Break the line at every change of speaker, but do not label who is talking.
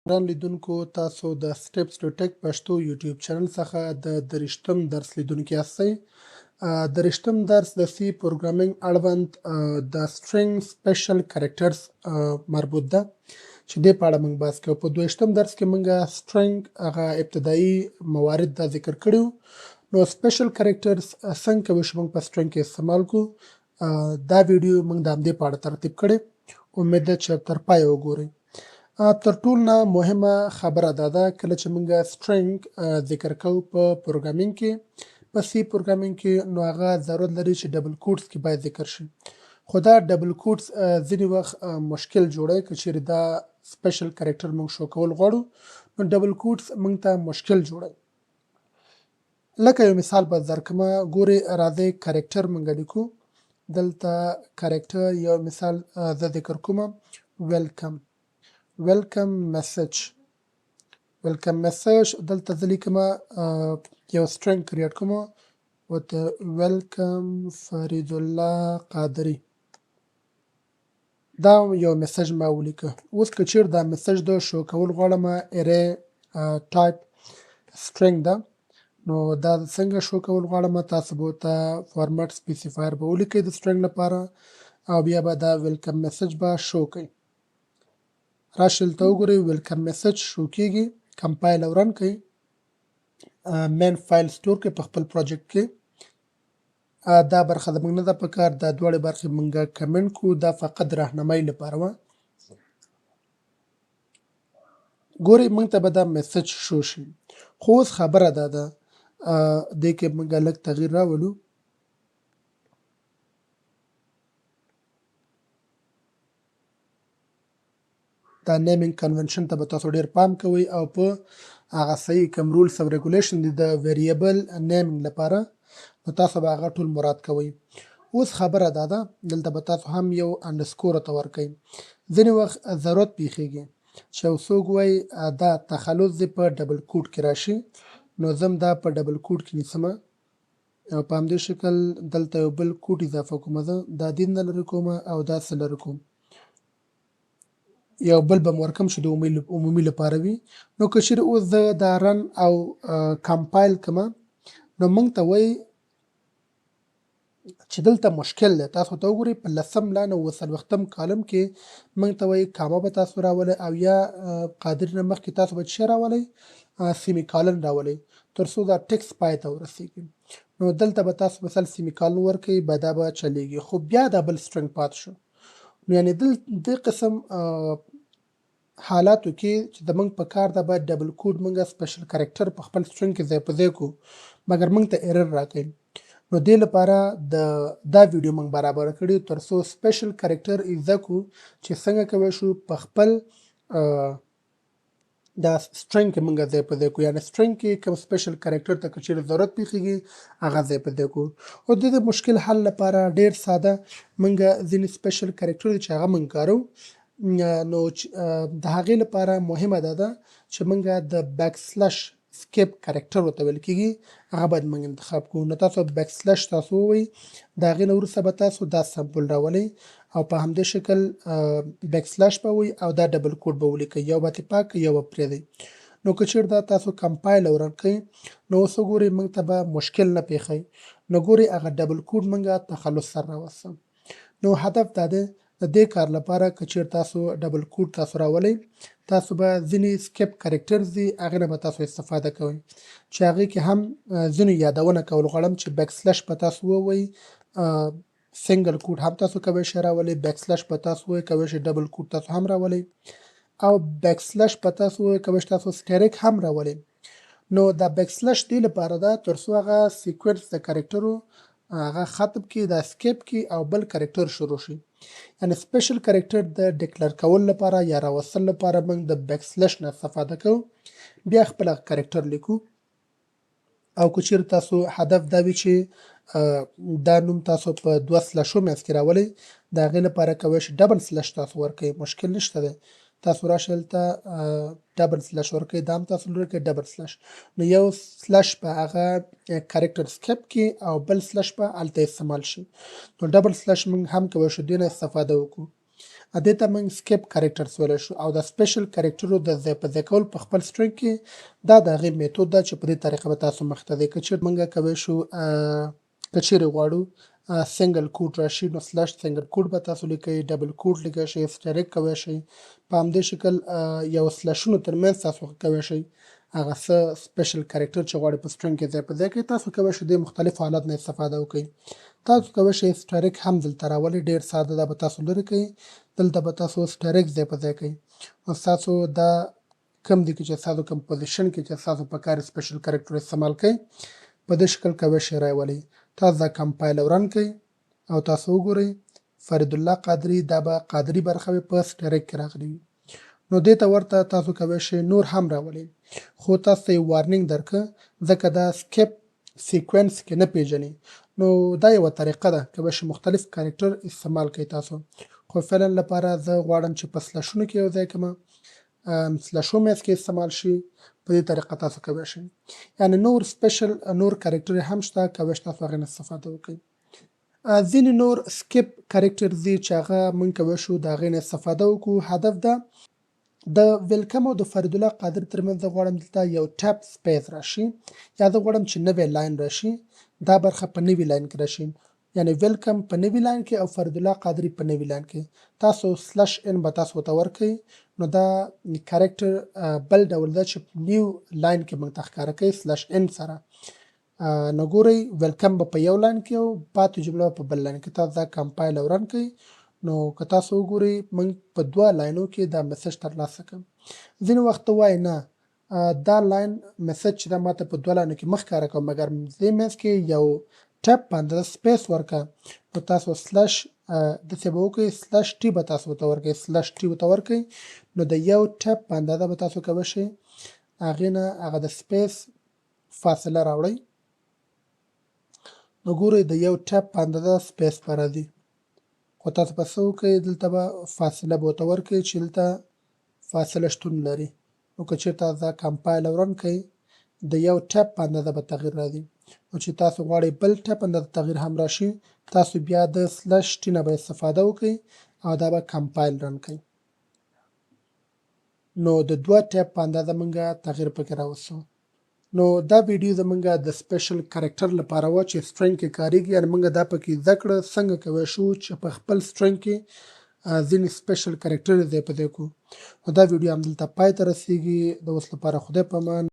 ګران لیدونکو، تاسو د سټیپس ټو ټیک پښتو یوټیوب چینل څخه د 30م درس لیدونکي یاستئ. 30م درس د سی پروګرامینګ اړوند د سټرینګ سپیشل کریکټرز مربوط ده چې دې په اړه موږ بحث کوو. په 22م درس کې موږ سټرینګ هغه ابتدایي موارد دا ذکر کړي وو. نو سپیشل کریکټرز څنګه کولی شو موږ په سټرینګ کې استعمال کړو. دا ویډیو موږ د همدې په اړه ترتیب کړی. امید ده چې تر پایه وګورئ. تر ټولو نه مهمه خبره دا ده کله چې موږ سټرینګ ذکر کوو په پروګرامینګ کې، په سی پروګرامینګ کې، نو هغه ضرورت لري چې ډبل کوټس کې باید ذکر شي. خو دا ډبل کوټس ځینې وخت مشکل جوړوي. که چیرې دا سپیشل کریکټر موږ شو کول غواړو نو ډبل کوټس موږ ته مشکل جوړوي. لکه یو مثال به درکړمه، ګورئ راځئ کریکټر موږ لیکو. دلته کریکټر یو مثال زه ذکر کوم، ویلکم میسج. دلته زه لیکم یو سټرینګ کریټ کوم ورته ویلکم فرید الله قادری. دا یو میسج ما ولیکه. اوس که چیرې دا میسج د شو کول غواړم ارې ټایپ سټرینګ ده، نو دا څنګه شو کول غواړم، تاسو به ورته فارمټ سپیسیفایر به ولیکئ د سټرینګ لپاره او بیا به دا ویلکم میسج به شو کوي. راشئ دلته وګورئ ویلکم میسج شو کیږي. کمپایل او رن کوي. مین فایل سټور کوي په خپل پروجیکټ کې. دا برخه زموږ نه ده پکار، دا دواړې برخې موږ کمنټ کو. دا فقط راهنمایي لپاره وه. ګورئ موږ ته به دا میسج شو شي. خو اوس خبره دا ده دې کې موږ لږ تغییر راولو. دا نیمینګ کنونشن ته به تاسو ډیر پام کوئ او په هغه صحیح کوم رولز او ریګولیشن دي د ویریبل نیمینګ لپاره، نو تاسو به هغه ټول مراد کوئ. اوس خبره دا ده دلته به تاسو هم یو انډرسکور ته ورکئ. ځینې وخت ضرورت پیښیږي چې یو څوک وایي دا تخلص دې په ډبل کوټ کې راشي، نو زه هم دا په ډبل کوټ کې نیسم او په همدې شکل دلته یو بل کوټ اضافه کوم. زه دا دین نه لرې کوم او داسې لرې کوم. یو بل به ورکم چې د عمومي لپاره وي. نو که چیرې اوس زه دا رن او کمپایل کړم نو موږ ته وایي چې دلته مشکل دی. تاسو ته وګورئ په 10م لاین او 40م کالم کې موږ ته وایي کامه به تاسو راولئ او یا قادر نه مخکې تاسو به څه راولئ، سیمی کالن راولئ تر څو دا ټیکس پای ته ورسیږي. نو دلته به تاسو مثلا سیمی کالن ورکئ، به دا به چلیږي. خو بیا دا بل سټرینګ پات شو. یعنې دې قسم حالاتو کې چې د موږ په کار ده باید ډبل کوډ موږ سپیشل کریکټر په خپل سټرینګ کې ځای په ځای کو، مګر موږ ته ایرر راکوي. نو دې لپاره دا ویډیو موږ برابر کړی تر څو سپیشل کریکټر زده کو چې څنګه کولی شو په خپل دا سټرینګ کې موږ ځای په ځای کو. یعنې سټرینګ کې کوم سپیشل کریکټر ته که چیرې ضرورت پیښیږي هغه ځای په ځای کو. او د دې مشکل حل لپاره ډیر ساده موږ ځینې سپیشل کریکټر دي چې هغه موږ کارو. نو د هغې لپاره مهمه دا ده چې موږ د بیک سلش سکیپ کریکټر ورته ویل کېږي، هغه باید موږ انتخاب کوو. نو تاسو بیک سلش تاسو ووایئ، د هغې نه وروسته به تاسو دا سمپل راولئ او په همدې شکل بیک سلش به ووایئ او دا ډبل کوډ به ولیکئ. یو به ترې پاک یو به پرېږدئ. نو که چیرې دا تاسو کمپایل او رن کړئ نو اوس وګورئ موږ ته به مشکل نه پیښوي. نو ګورئ هغه ډبل کوډ موږ تخلص سره راوستم. نو هدف دا دی د دې کار لپاره که چیرې تاسو ډبل کوډ تاسو راولئ، تاسو به ځینې سکیپ کریکټرز دي هغې نه به تاسو استفاده کوئ چې هغې کې هم ځینې یادونه کول غواړم چې بیک سلش به تاسو ووایئ، سنګل کوډ هم تاسو کولی شئ راولئ، بیک سلش به تاسو ووایئ، کولی شئ ډبل کوډ تاسو هم راولئ او بیک سلش به تاسو ووایئ، کولی شئ تاسو سټریک هم راولئ. نو دا بیک سلش دې لپاره ده تر څو هغه سیکوینس د کریکټرو هغه ختم کړي، دا سکیپ کړي او بل کریکټر شروع شي. یعنې سپیشل کریکټر د ډیکلر کول لپاره یا راوستل لپاره موږ د بیک سلش نه استفاده کوو، بیا خپل کریکټر لیکو. او که چیرې تاسو هدف دا وي چې دا نوم تاسو په 2 سلشو منځ کې راولئ، د هغې لپاره کولی شئ ډبل سلش تاسو ورکړئ، مشکل نشته دی. تاسو راشئ دلته ډبل سلش ورکړئ، دا هم تاسو ورکړئ ډبل سلش. نو یو سلش په هغه کریکټر سکیپ کې او بل سلش په هلته استعمال شي. نو ډبل سلش موږ هم کولی شو دې نه استفاده وکړو. دې ته موږ سکیپ کریکټرز ویلی شو او د سپیشل کریکټرو د ځای په ځای کول په خپل سټرنګ کې دا د هغې میتود ده چې په دې طریقه به تاسو مخته ځئ. که چیرې موږ کولی شو که چیرې غواړو سنګل کوډ راشي نو سلش سنګل کوډ به تاسو لیکئ، ډبل کوډ لیکلی شئ، اسټریک کولی شئ. په همدې شکل یو سلشونو ترمنځ تاسو کولی شئ هغه څه سپیشل کریکټر چې غواړئ په سټرنګ کې ځای په ځای کړئ. تاسو کولی شئ د مختلفو حالات نه استفاده وکړئ. تاسو کولی شئ اسټریک هم دلته راولئ، ډېر ساده ده، به تاسو لرې کړئ. دلته به تاسو اسټریک ځای په ځای کړئ. نو ستاسو دا کوم دي چې ستاسو کوم پوزیشن کې چې ستاسو په کار سپیشل کریکټر استعمال کړئ په دې شکل کولی شئ راولئ. تاسو دا کمپایل او رن کړئ او تاسو وګورئ فرید الله قادري دا به قادري برخه په اسټریک کې راغلي وي. نو دې ته ورته تاسو کولی شئ نور هم راولئ، خو تاسو ته یې وارنینګ درکړه ځکه دا سکیپ سیکوینس کې نه پیژني. نو دا یوه طریقه ده کولی شئ مختلف کریکټر استعمال کړئ تاسو، خو فعلا لپاره زه غواړم چې په سلشونو کې یو ځای کړمه، سلشو میز کې استعمال شي. په دې طریقه تاسو کولی شئ یعنې نور سپیشل نور کریکټر هم شته، کولی شئ تاسو هغې نه استفاده وکړئ. ځینې نور سکیپ کریکټرز دي چې هغه موږ کولی شو د هغې نه استفاده وکړو. هدف ده د ویلکم او د فرید الله قادري ترمنځ زه غواړم دلته یو ټیپ سپیس راشي یا زه غواړم چې نوی لاین راشي، دا برخه په نوي لاین کې راشي، یعنې ویلکم په نوي لاین کې او فرید الله قادري په نوي لاین کې. تاسو سلش ان به تاسو ورته ورکړئ نو دا کریکټر بل ډول ده چې نیو لاین کې موږ ته ښکاره کوي سلش ان سره. نو ګورئ ویلکم به په یو لاین کې او پاتې جمله په بل لاین کې. تاسو دا کمپایل او رن کړئ نو که تاسو وګورئ موږ په دوه لاینو کې دا میسج ترلاسه کړم. ځینې وخت ته وایي نه دا لاین میسج چې دا ماته په دوه لاینو کې مه ښکاره کوه مګر دې منځ کې یو ټیپ باندې سپیس ورکړه. نو تاسو سلش داسې به وکړئ سلش ټي به تاسو ورته ورکړئ، سلش ټي ورته ورکړئ نو د یو ټیپ په اندازه به تاسو کولی شئ هغې نه هغه د سپیس فاصله راوړئ. نو ګورئ د یو ټیپ په اندازه سپیس به راځي، خو تاسو به څه وکړئ دلته به فاصله به ورته ورکړئ چې دلته فاصله شتون لري. نو که چېرته تاسو دا کمپایل او رن کړئ د یو ټیپ په اندازه به تغییر راځي. نو چې تاسو غواړئ بل ټیپ اندازه تغییر هم راشي تاسو بیا د سلش ټي نه به استفاده وکړئ او دا به کمپایل رن کړئ. نو د دوه ټیپ په اندازه موږ تغییر پکې راوستو. نو دا ویډیو زموږ د سپیشل کریکټر لپاره وه چې سټرنګ کې کاریږي، یعنې موږ دا پکې زده کړه څنګه کولی شو چې په خپل سټرنګ کې ځینې سپیشل کریکټر ځای په ځای کړو. نو دا ویډیو همدلته پای ته رسیږي. د اوس لپاره خدای په امان.